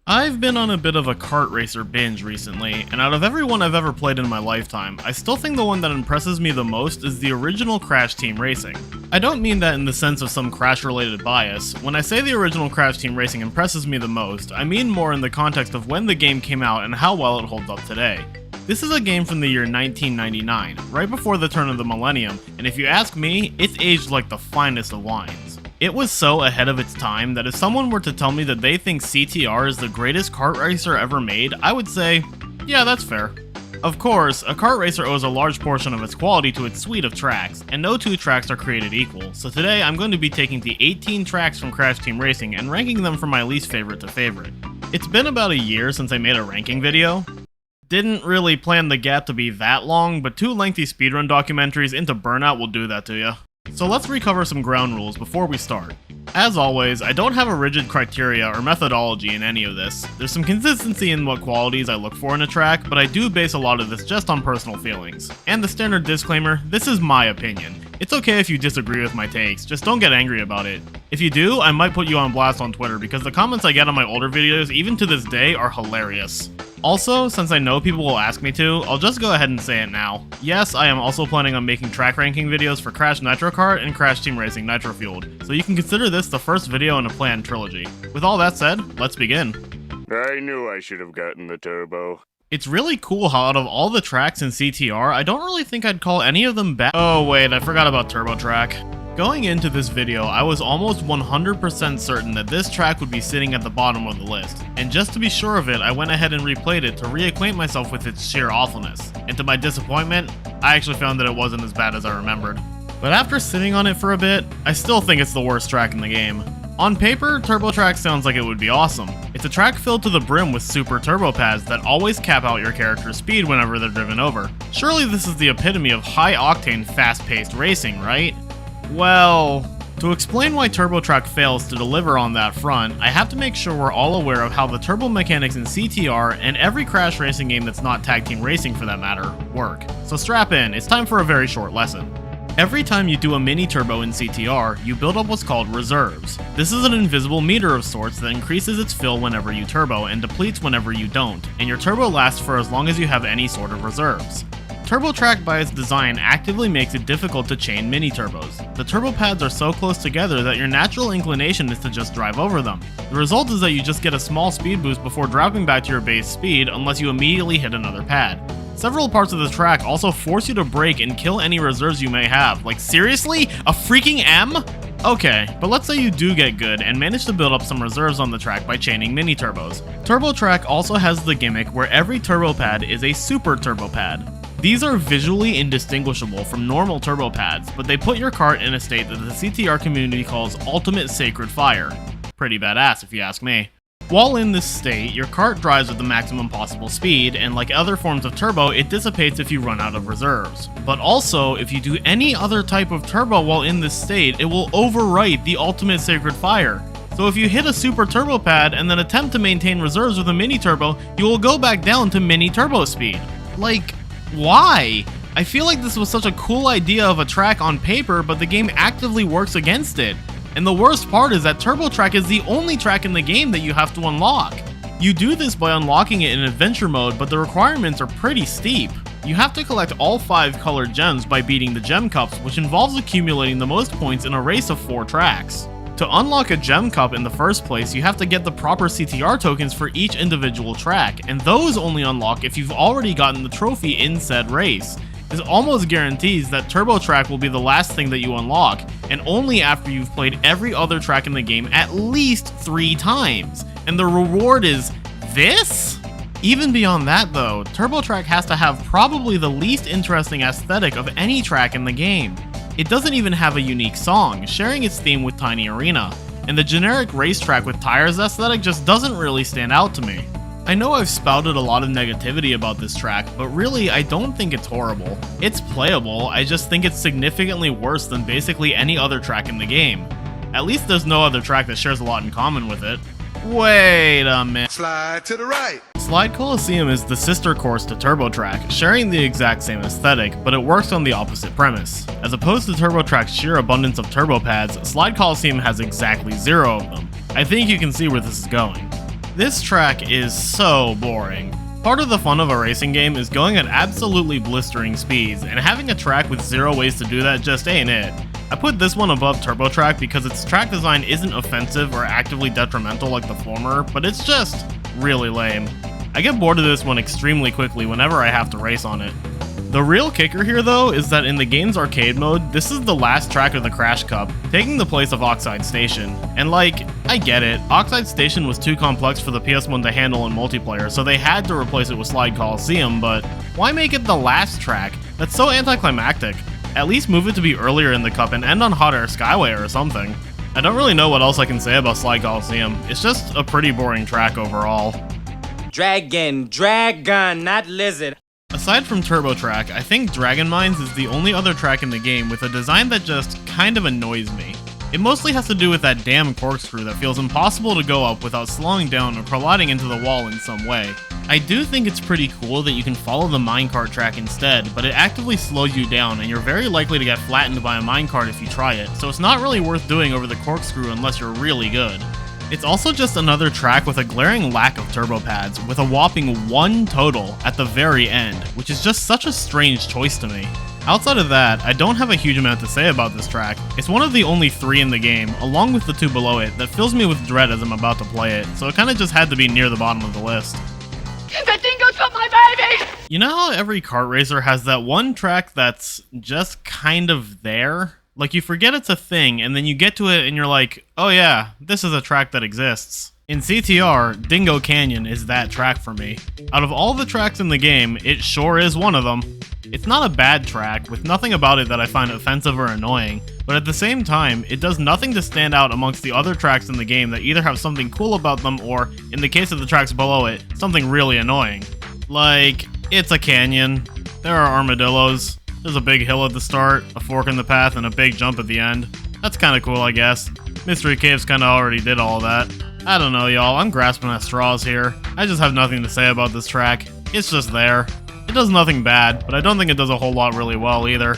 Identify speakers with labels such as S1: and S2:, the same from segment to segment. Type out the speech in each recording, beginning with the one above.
S1: I've been on a bit of a kart racer binge recently, and out of every one I've ever played in my lifetime, I still think the one that impresses me the most is the original Crash Team Racing. I don't mean that in the sense of some Crash-related bias. When I say the original Crash Team Racing impresses me the most, I mean more in the context of when the game came out and how well it holds up today. This is a game from the year 1999, right before the turn of the millennium, and if you ask me, it's aged like the finest of wines. It was so ahead of its time that if someone were to tell me that they think CTR is the greatest kart racer ever made, I would say, yeah, that's fair. Of course, a kart racer owes a large portion of its quality to its suite of tracks, and no two tracks are created equal, so today I'm going to be taking the 18 tracks from Crash Team Racing and ranking them from my least favorite to favorite. It's been about a year since I made a ranking video. Didn't really plan the gap to be that long, but 2 lengthy speedrun documentaries into burnout will do that to you. So let's recover some ground rules before we start. As always, I don't have a rigid criteria or methodology in any of this. There's some consistency in what qualities I look for in a track, but I do base a lot of this just on personal feelings. And the standard disclaimer, this is my opinion. It's okay if you disagree with my takes, just don't get angry about it. If you do, I might put you on blast on Twitter because the comments I get on my older videos, even to this day, are hilarious. Also, since I know people will ask me to, I'll just go ahead and say it now. Yes, I am also planning on making track ranking videos for Crash Nitro Kart and Crash Team Racing Nitro Fueled, so you can consider this the first video in a planned trilogy. With all that said, let's begin.
S2: I knew I should have gotten the turbo.
S1: It's really cool how out of all the tracks in CTR, I don't really think I'd call any of them bad. Oh wait, I forgot about Turbo Track. Going into this video, I was almost 100% certain that this track would be sitting at the bottom of the list, and just to be sure of it, I went ahead and replayed it to reacquaint myself with its sheer awfulness. And to my disappointment, I actually found that it wasn't as bad as I remembered. But after sitting on it for a bit, I still think it's the worst track in the game. On paper, Turbo Track sounds like it would be awesome. It's a track filled to the brim with super turbo pads that always cap out your character's speed whenever they're driven over. Surely this is the epitome of high-octane, fast-paced racing, right? Well, to explain why Turbo Track fails to deliver on that front, I have to make sure we're all aware of how the turbo mechanics in CTR, and every Crash racing game that's not tag team racing for that matter, work. So strap in, it's time for a very short lesson. Every time you do a mini turbo in CTR, you build up what's called reserves. This is an invisible meter of sorts that increases its fill whenever you turbo and depletes whenever you don't, and your turbo lasts for as long as you have any sort of reserves. Turbo Track by its design actively makes it difficult to chain mini turbos. The turbo pads are so close together that your natural inclination is to just drive over them. The result is that you just get a small speed boost before dropping back to your base speed unless you immediately hit another pad. Several parts of the track also force you to brake and kill any reserves you may have. Like seriously? A freaking M? Okay, but let's say you do get good and manage to build up some reserves on the track by chaining mini turbos. Turbo Track also has the gimmick where every turbo pad is a super turbo pad. These are visually indistinguishable from normal turbo pads, but they put your kart in a state that the CTR community calls ultimate sacred fire. Pretty badass if you ask me. While in this state, your kart drives at the maximum possible speed, and like other forms of turbo, it dissipates if you run out of reserves. But also, if you do any other type of turbo while in this state, it will overwrite the ultimate sacred fire. So if you hit a super turbo pad and then attempt to maintain reserves with a mini turbo, you will go back down to mini turbo speed. Like, why? I feel like this was such a cool idea of a track on paper, but the game actively works against it. And the worst part is that Turbo Track is the only track in the game that you have to unlock. You do this by unlocking it in adventure mode, but the requirements are pretty steep. You have to collect all 5 colored gems by beating the gem cups, which involves accumulating the most points in a race of 4 tracks. To unlock a gem cup in the first place, you have to get the proper CTR tokens for each individual track, and those only unlock if you've already gotten the trophy in said race. This almost guarantees that Turbo Track will be the last thing that you unlock, and only after you've played every other track in the game at least 3 times. And the reward is this? Even beyond that though, Turbo Track has to have probably the least interesting aesthetic of any track in the game. It doesn't even have a unique song, sharing its theme with Tiny Arena, and the generic racetrack with tires aesthetic just doesn't really stand out to me. I know I've spouted a lot of negativity about this track, but really I don't think it's horrible. It's playable, I just think it's significantly worse than basically any other track in the game. At least there's no other track that shares a lot in common with it. Wait a minute.
S3: Slide to the right.
S1: Slide Coliseum is the sister course to Turbo Track, sharing the exact same aesthetic, but it works on the opposite premise. As opposed to Turbo Track's sheer abundance of turbo pads, Slide Coliseum has exactly 0 of them. I think you can see where this is going. This track is so boring. Part of the fun of a racing game is going at absolutely blistering speeds, and having a track with 0 ways to do that just ain't it. I put this one above Turbo Track because its track design isn't offensive or actively detrimental like the former, but it's just really lame. I get bored of this one extremely quickly whenever I have to race on it. The real kicker here though is that in the game's arcade mode, this is the last track of the Crash Cup, taking the place of Oxide Station. And like, I get it, Oxide Station was too complex for the PS1 to handle in multiplayer, so they had to replace it with Slide Coliseum, but why make it the last track? That's so anticlimactic. At least move it to be earlier in the cup and end on Hot Air Skyway or something. I don't really know what else I can say about Slide Coliseum, it's just a pretty boring track overall.
S3: Dragon, not lizard.
S1: Aside from Turbo Track, I think Dragon Mines is the only other track in the game with a design that just kind of annoys me. It mostly has to do with that damn corkscrew that feels impossible to go up without slowing down or colliding into the wall in some way. I do think it's pretty cool that you can follow the minecart track instead, but it actively slows you down and you're very likely to get flattened by a minecart if you try it, so it's not really worth doing over the corkscrew unless you're really good. It's also just another track with a glaring lack of turbo pads, with a whopping 1 total at the very end, which is just such a strange choice to me. Outside of that, I don't have a huge amount to say about this track. It's one of the only 3 in the game, along with the 2 below it, that fills me with dread as I'm about to play it, so it kinda just had to be near the bottom of the list.
S4: The dingoes got my baby!
S1: You know how every kart racer has that one track that's just kind of there? Like, you forget it's a thing, and then you get to it and you're like, oh yeah, this is a track that exists. In CTR, Dingo Canyon is that track for me. Out of all the tracks in the game, it sure is one of them. It's not a bad track, with nothing about it that I find offensive or annoying, but at the same time, it does nothing to stand out amongst the other tracks in the game that either have something cool about them or, in the case of the tracks below it, something really annoying. Like, it's a canyon, there are armadillos, there's a big hill at the start, a fork in the path, and a big jump at the end. That's kinda cool, I guess. Mystery Caves kinda already did all that. I don't know, y'all, I'm grasping at straws here. I just have nothing to say about this track. It's just there. It does nothing bad, but I don't think it does a whole lot really well either.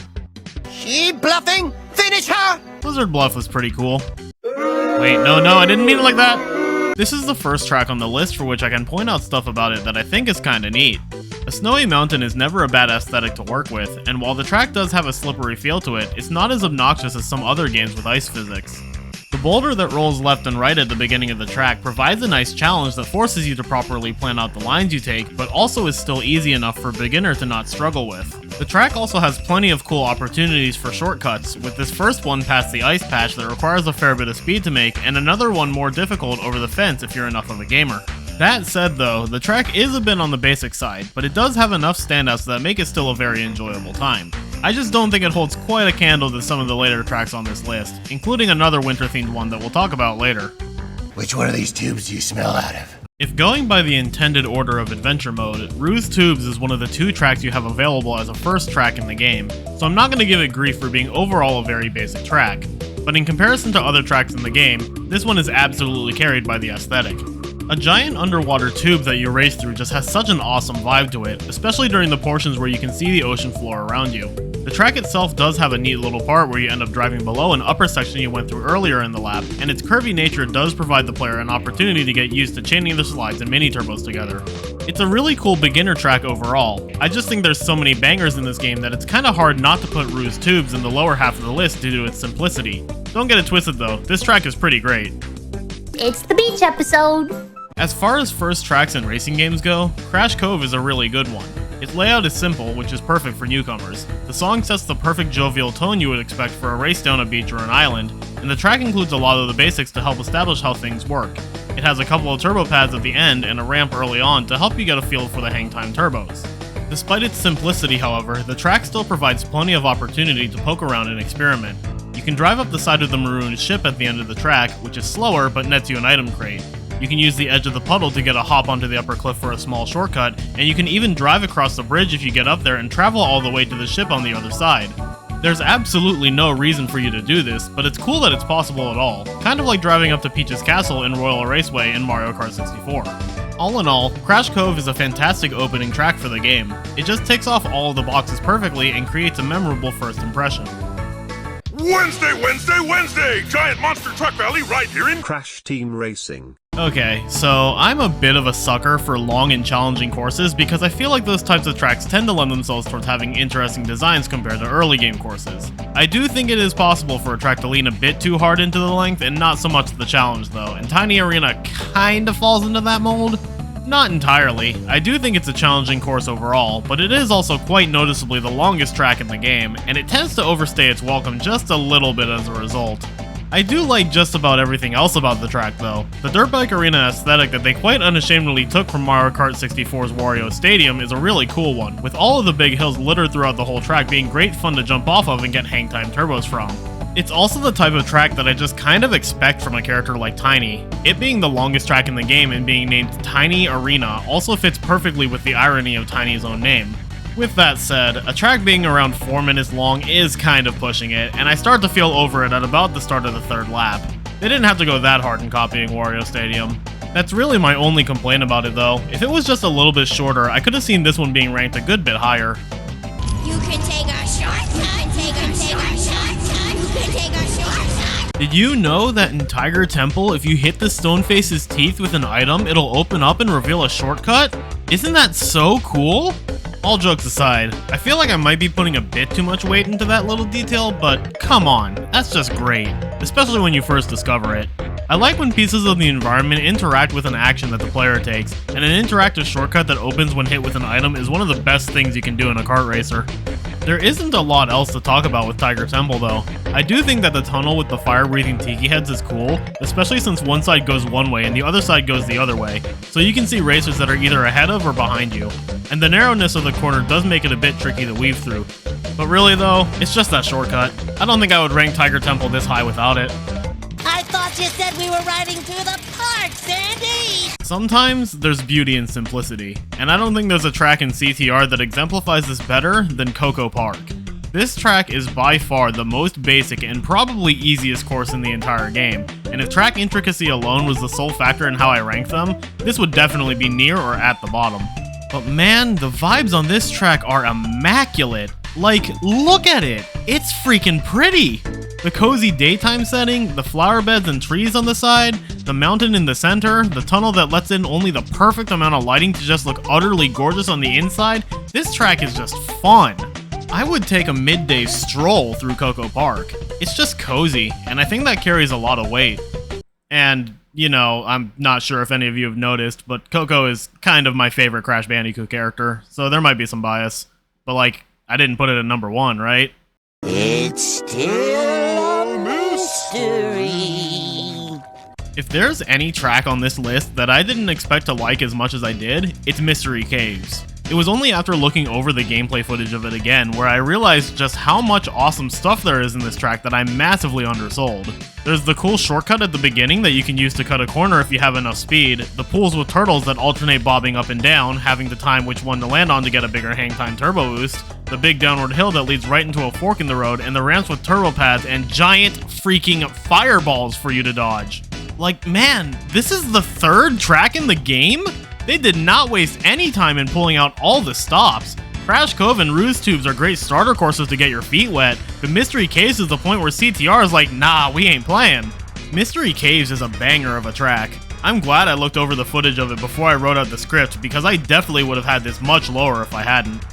S5: She bluffing? Finish her!
S1: Blizzard Bluff was pretty cool. Wait, no, I didn't mean it like that! This is the first track on the list for which I can point out stuff about it that I think is kinda neat. A snowy mountain is never a bad aesthetic to work with, and while the track does have a slippery feel to it, it's not as obnoxious as some other games with ice physics. The boulder that rolls left and right at the beginning of the track provides a nice challenge that forces you to properly plan out the lines you take, but also is still easy enough for a beginner to not struggle with. The track also has plenty of cool opportunities for shortcuts, with this first one past the ice patch that requires a fair bit of speed to make, and another one more difficult over the fence if you're enough of a gamer. That said though, the track is a bit on the basic side, but it does have enough standouts that make it still a very enjoyable time. I just don't think it holds quite a candle to some of the later tracks on this list, including another winter-themed one that we'll talk about later.
S5: Which one of these tubes do you smell out of?
S1: If going by the intended order of adventure mode, Ruse Tubes is one of the 2 tracks you have available as a first track in the game, so I'm not going to give it grief for being overall a very basic track. But in comparison to other tracks in the game, this one is absolutely carried by the aesthetic. A giant underwater tube that you race through just has such an awesome vibe to it, especially during the portions where you can see the ocean floor around you. The track itself does have a neat little part where you end up driving below an upper section you went through earlier in the lap, and its curvy nature does provide the player an opportunity to get used to chaining the slides and mini turbos together. It's a really cool beginner track overall. I just think there's so many bangers in this game that it's kinda hard not to put Ruse Tubes in the lower half of the list due to its simplicity. Don't get it twisted though, this track is pretty great.
S4: It's the beach episode.
S1: As far as first tracks in racing games go, Crash Cove is a really good one. Its layout is simple, which is perfect for newcomers. The song sets the perfect jovial tone you would expect for a race down a beach or an island, and the track includes a lot of the basics to help establish how things work. It has a couple of turbo pads at the end and a ramp early on to help you get a feel for the hang time turbos. Despite its simplicity, however, the track still provides plenty of opportunity to poke around and experiment. You can drive up the side of the marooned ship at the end of the track, which is slower but nets you an item crate. You can use the edge of the puddle to get a hop onto the upper cliff for a small shortcut, and you can even drive across the bridge if you get up there and travel all the way to the ship on the other side. There's absolutely no reason for you to do this, but it's cool that it's possible at all, kind of like driving up to Peach's Castle in Royal Raceway in Mario Kart 64. All in all, Crash Cove is a fantastic opening track for the game. It just ticks off all of the boxes perfectly and creates a memorable first impression.
S6: Wednesday! Giant Monster Truck Rally right here in
S7: Crash Team Racing.
S1: Okay, so I'm a bit of a sucker for long and challenging courses because I feel like those types of tracks tend to lend themselves towards having interesting designs compared to early game courses. I do think it is possible for a track to lean a bit too hard into the length and not so much the challenge though, and Tiny Arena kinda falls into that mold. Not entirely. I do think it's a challenging course overall, but it is also quite noticeably the longest track in the game, and it tends to overstay its welcome just a little bit as a result. I do like just about everything else about the track though. The dirt bike arena aesthetic that they quite unashamedly took from Mario Kart 64's Wario Stadium is a really cool one, with all of the big hills littered throughout the whole track being great fun to jump off of and get hang time turbos from. It's also the type of track that I just kind of expect from a character like Tiny. It being the longest track in the game and being named Tiny Arena also fits perfectly with the irony of Tiny's own name. With that said, a track being around 4 minutes long is kind of pushing it, and I start to feel over it at about the start of the third lap. They didn't have to go that hard in copying Wario Stadium. That's really my only complaint about it though. If it was just a little bit shorter, I could have seen this one being ranked a good bit higher.
S6: You can take a shortcut, take a shortcut, you can take a shortcut.
S1: Did you know that in Tiger Temple, if you hit the Stoneface's teeth with an item, it'll open up and reveal a shortcut? Isn't that so cool? All jokes aside, I feel like I might be putting a bit too much weight into that little detail, but come on, that's just great, especially when you first discover it. I like when pieces of the environment interact with an action that the player takes, and an interactive shortcut that opens when hit with an item is one of the best things you can do in a kart racer. There isn't a lot else to talk about with Tiger Temple though. I do think that the tunnel with the fire-breathing tiki heads is cool, especially since one side goes one way and the other side goes the other way, so you can see racers that are either ahead of or behind you. And the narrowness of the corner does make it a bit tricky to weave through. But really though, it's just that shortcut. I don't think I would rank Tiger Temple this high without it.
S6: I thought you said we were riding through the park, Sandy!
S1: Sometimes there's beauty in simplicity, and I don't think there's a track in CTR that exemplifies this better than Coco Park. This track is by far the most basic and probably easiest course in the entire game, and if track intricacy alone was the sole factor in how I rank them, this would definitely be near or at the bottom. But man, the vibes on this track are immaculate. Like, look at it! It's freaking pretty! The cozy daytime setting, the flower beds and trees on the side, the mountain in the center, the tunnel that lets in only the perfect amount of lighting to just look utterly gorgeous on the inside, this track is just fun. I would take a midday stroll through Coco Park. It's just cozy, and I think that carries a lot of weight. And, you know, I'm not sure if any of you have noticed, but Coco is kind of my favorite Crash Bandicoot character, so there might be some bias. But like, I didn't put it at number 1, right?
S5: It's still a mystery.
S1: If there's any track on this list that I didn't expect to like as much as I did, it's Mystery Caves. It was only after looking over the gameplay footage of it again where I realized just how much awesome stuff there is in this track that I'm massively undersold. There's the cool shortcut at the beginning that you can use to cut a corner if you have enough speed, the pools with turtles that alternate bobbing up and down, having to time which one to land on to get a bigger hang time turbo boost, the big downward hill that leads right into a fork in the road, and the ramps with turbo pads and giant freaking fireballs for you to dodge. Like, man, this is the third track in the game? They did not waste any time in pulling out all the stops. Crash Cove and Ruse Tubes are great starter courses to get your feet wet, but Mystery Caves is the point where CTR is like, nah, we ain't playing. Mystery Caves is a banger of a track. I'm glad I looked over the footage of it before I wrote out the script, because I definitely would have had this much lower if I hadn't.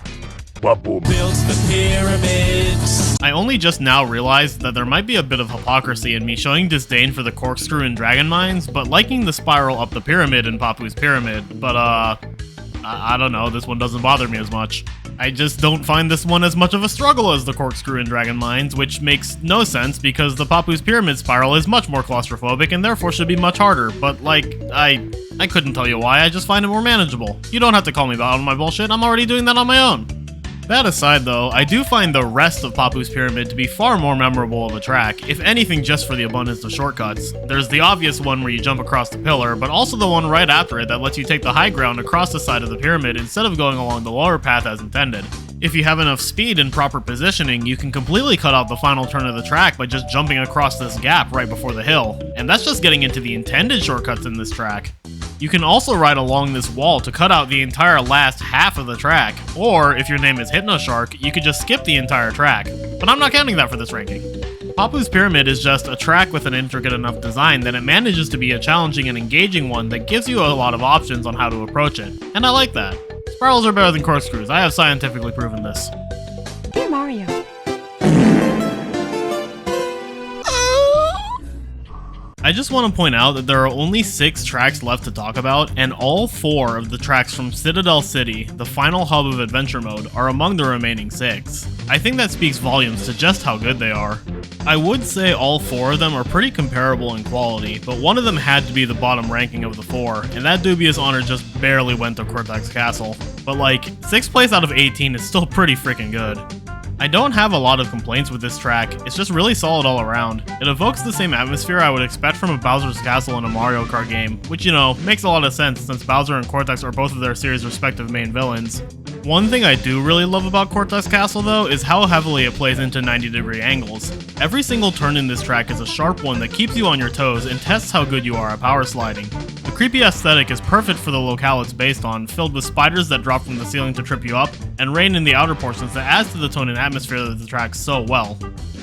S3: Builds the pyramids.
S1: I only just now realized that there might be a bit of hypocrisy in me showing disdain for the corkscrew in Dragon Mines, but liking the spiral up the pyramid in Papu's Pyramid, but I don't know, this one doesn't bother me as much. I just don't find this one as much of a struggle as the corkscrew in Dragon Mines, which makes no sense because the Papu's Pyramid spiral is much more claustrophobic and therefore should be much harder, but like, I couldn't tell you why, I just find it more manageable. You don't have to call me out on my bullshit, I'm already doing that on my own. That aside though, I do find the rest of Papu's Pyramid to be far more memorable of a track, if anything just for the abundance of shortcuts. There's the obvious one where you jump across the pillar, but also the one right after it that lets you take the high ground across the side of the pyramid instead of going along the lower path as intended. If you have enough speed and proper positioning, you can completely cut out the final turn of the track by just jumping across this gap right before the hill, and that's just getting into the intended shortcuts in this track. You can also ride along this wall to cut out the entire last half of the track, or if your name is HypnoShark, you could just skip the entire track, but I'm not counting that for this ranking. Papu's Pyramid is just a track with an intricate enough design that it manages to be a challenging and engaging one that gives you a lot of options on how to approach it, and I like that. Spirals are better than corkscrews, I have scientifically proven this.
S7: Dear Mario.
S1: I just want to point out that there are only 6 tracks left to talk about, and all 4 of the tracks from Citadel City, the final hub of Adventure Mode, are among the remaining 6. I think that speaks volumes to just how good they are. I would say all 4 of them are pretty comparable in quality, but one of them had to be the bottom ranking of the 4, and that dubious honor just barely went to Cortex Castle. But like, 6th place out of 18 is still pretty freaking good. I don't have a lot of complaints with this track, it's just really solid all around. It evokes the same atmosphere I would expect from a Bowser's Castle in a Mario Kart game, which, you know, makes a lot of sense since Bowser and Cortex are both of their series' respective main villains. One thing I do really love about Cortex Castle though is how heavily it plays into 90-degree angles. Every single turn in this track is a sharp one that keeps you on your toes and tests how good you are at power sliding. The creepy aesthetic is perfect for the locale it's based on, filled with spiders that drop from the ceiling to trip you up, and rain in the outer portions that adds to the tone and atmosphere of the track so well.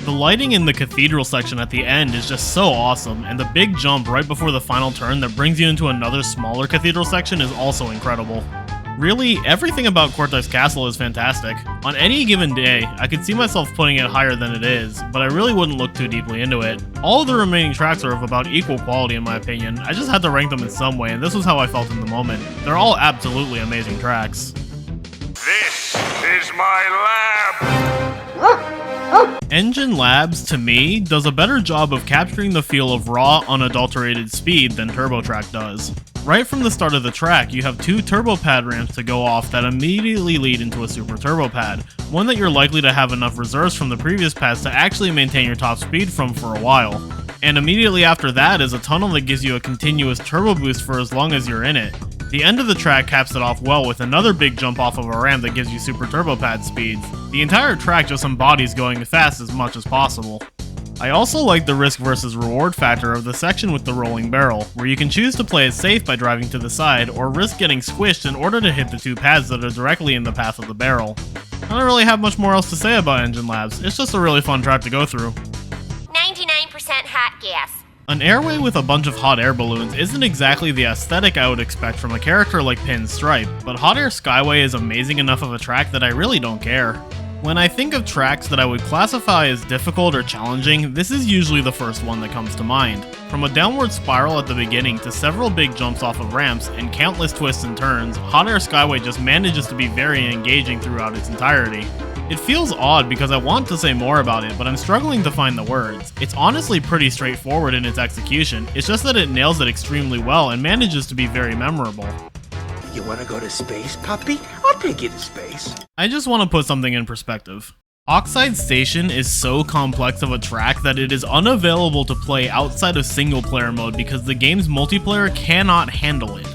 S1: The lighting in the cathedral section at the end is just so awesome, and the big jump right before the final turn that brings you into another smaller cathedral section is also incredible. Really, everything about Cortex Castle is fantastic. On any given day, I could see myself putting it higher than it is, but I really wouldn't look too deeply into it. All of the remaining tracks are of about equal quality in my opinion, I just had to rank them in some way, and this was how I felt in the moment. They're all absolutely amazing tracks.
S2: This is my lab!
S1: Engine Labs, to me, does a better job of capturing the feel of raw, unadulterated speed than TurboTrack does. Right from the start of the track, you have 2 turbo pad ramps to go off that immediately lead into a super turbo pad, one that you're likely to have enough reserves from the previous pads to actually maintain your top speed from for a while. And immediately after that is a tunnel that gives you a continuous turbo boost for as long as you're in it. The end of the track caps it off well with another big jump off of a ramp that gives you super turbo pad speeds. The entire track just embodies going fast as much as possible. I also like the risk versus reward factor of the section with the rolling barrel, where you can choose to play it safe by driving to the side, or risk getting squished in order to hit the 2 pads that are directly in the path of the barrel. I don't really have much more else to say about Engine Labs, it's just a really fun track to go through.
S6: 99% hot gas.
S1: An airway with a bunch of hot air balloons isn't exactly the aesthetic I would expect from a character like Pinstripe, but Hot Air Skyway is amazing enough of a track that I really don't care. When I think of tracks that I would classify as difficult or challenging, this is usually the first one that comes to mind. From a downward spiral at the beginning to several big jumps off of ramps and countless twists and turns, Hot Air Skyway just manages to be very engaging throughout its entirety. It feels odd because I want to say more about it, but I'm struggling to find the words. It's honestly pretty straightforward in its execution, it's just that it nails it extremely well and manages to be very memorable.
S5: You wanna go to space, puppy? I'll take you to space.
S1: I just want to put something in perspective. Oxide Station is so complex of a track that it is unavailable to play outside of single player mode because the game's multiplayer cannot handle it.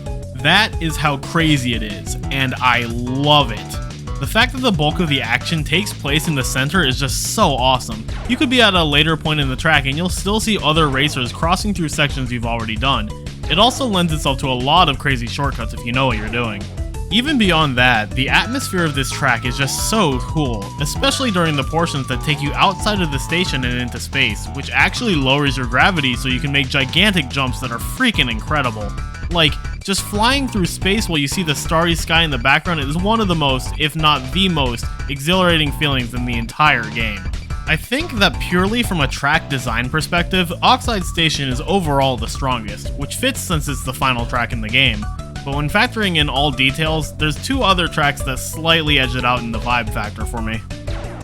S1: That is how crazy it is, and I love it. The fact that the bulk of the action takes place in the center is just so awesome. You could be at a later point in the track and you'll still see other racers crossing through sections you've already done. It also lends itself to a lot of crazy shortcuts if you know what you're doing. Even beyond that, the atmosphere of this track is just so cool, especially during the portions that take you outside of the station and into space, which actually lowers your gravity so you can make gigantic jumps that are freaking incredible. Like, just flying through space while you see the starry sky in the background is one of the most, if not the most, exhilarating feelings in the entire game. I think that purely from a track design perspective, Oxide Station is overall the strongest, which fits since it's the final track in the game. But when factoring in all details, there's 2 other tracks that slightly edge it out in the vibe factor for me.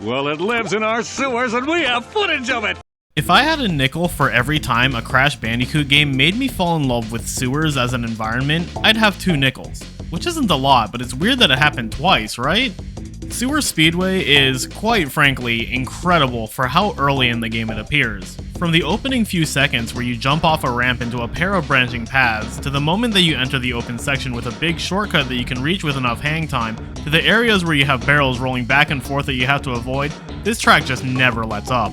S3: Well, it lives in our sewers and we have footage of it!
S1: If I had a nickel for every time a Crash Bandicoot game made me fall in love with sewers as an environment, I'd have 2 nickels. Which isn't a lot, but it's weird that it happened twice, right? Sewer Speedway is, quite frankly, incredible for how early in the game it appears. From the opening few seconds where you jump off a ramp into a pair of branching paths, to the moment that you enter the open section with a big shortcut that you can reach with enough hang time, to the areas where you have barrels rolling back and forth that you have to avoid, this track just never lets up.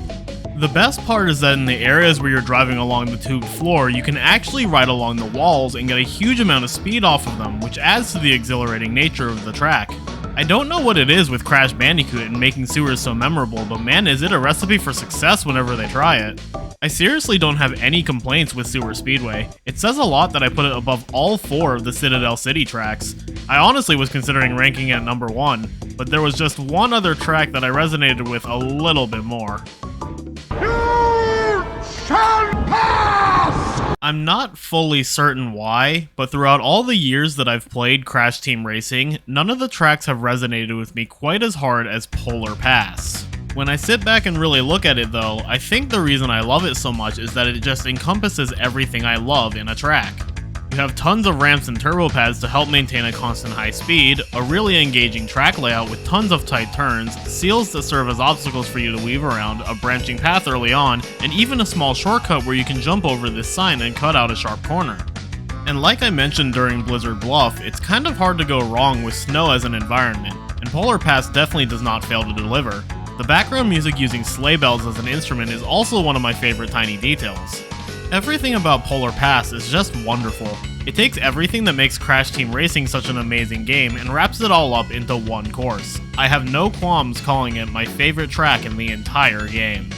S1: The best part is that in the areas where you're driving along the tubed floor, you can actually ride along the walls and get a huge amount of speed off of them, which adds to the exhilarating nature of the track. I don't know what it is with Crash Bandicoot and making sewers so memorable, but man, is it a recipe for success whenever they try it. I seriously don't have any complaints with Sewer Speedway. It says a lot that I put it above all 4 of the Citadel City tracks. I honestly was considering ranking it at number 1, but there was just one other track that I resonated with a little bit more. I'm not fully certain why, but throughout all the years that I've played Crash Team Racing, none of the tracks have resonated with me quite as hard as Polar Pass. When I sit back and really look at it though, I think the reason I love it so much is that it just encompasses everything I love in a track. You have tons of ramps and turbo pads to help maintain a constant high speed, a really engaging track layout with tons of tight turns, seals that serve as obstacles for you to weave around, a branching path early on, and even a small shortcut where you can jump over this sign and cut out a sharp corner. And like I mentioned during Blizzard Bluff, it's kind of hard to go wrong with snow as an environment, and Polar Pass definitely does not fail to deliver. The background music using sleigh bells as an instrument is also one of my favorite tiny details. Everything about Polar Pass is just wonderful. It takes everything that makes Crash Team Racing such an amazing game and wraps it all up into one course. I have no qualms calling it my favorite track in the entire game.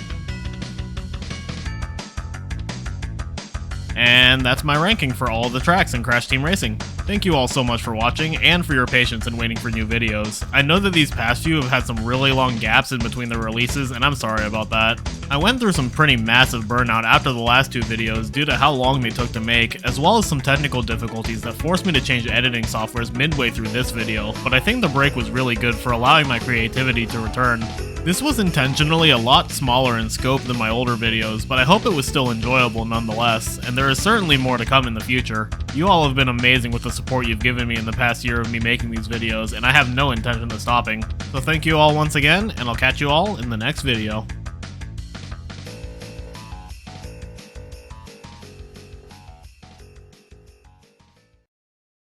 S1: And that's my ranking for all of the tracks in Crash Team Racing. Thank you all so much for watching and for your patience in waiting for new videos. I know that these past few have had some really long gaps in between the releases, and I'm sorry about that. I went through some pretty massive burnout after the last 2 videos due to how long they took to make, as well as some technical difficulties that forced me to change editing softwares midway through this video, but I think the break was really good for allowing my creativity to return. This was intentionally a lot smaller in scope than my older videos, but I hope it was still enjoyable nonetheless, and there is certainly more to come in the future. You all have been amazing with the support you've given me in the past year of me making these videos, and I have no intention of stopping. So thank you all once again, and I'll catch you all in the next video.